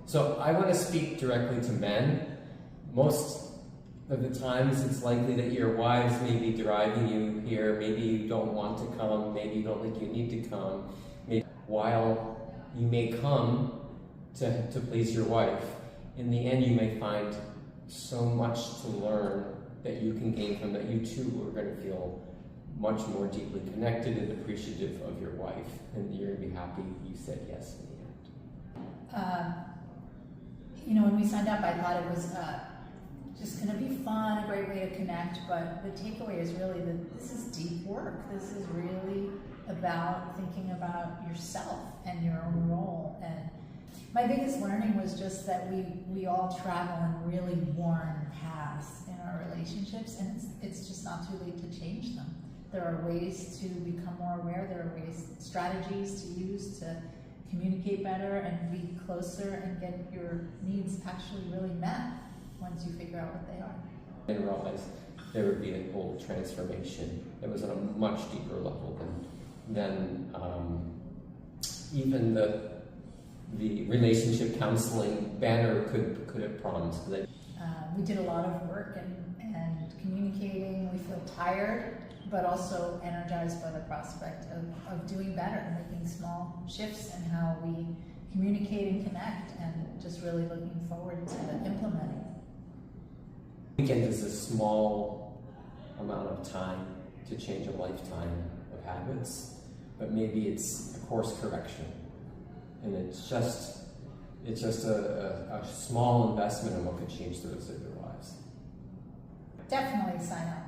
So I want to speak directly to men. Most of the times it's likely that your wives may be driving you here. Maybe you don't want to come. Maybe you don't think you need to come. Maybe while you may come to please your wife, in the end you may find so much to learn that you can gain from that. You too are going to feel much more deeply connected and appreciative of your wife, and you're going to be happy you said yes in the end. When we signed up, I thought it was just going to be fun, a great way to connect, but the takeaway is really that this is deep work. This is really about thinking about yourself and your own role. And my biggest learning was just that we all travel in really worn paths in our relationships, and it's just not too late to change them. There are ways to become more aware. There are strategies to use to communicate better and be closer and get your needs actually really met once you figure out what they are. I didn't realize there would be a whole transformation that was on a much deeper level than even the relationship counseling banner could have promised. We did a lot of work and communicating. We feel tired, but also energized by the prospect of doing better, making small shifts in how we communicate and connect, and just really looking forward to implementing. Weekend is a small amount of time to change a lifetime of habits, but maybe it's a course correction, and it's just a small investment in what could change the rest of their lives. Definitely sign up.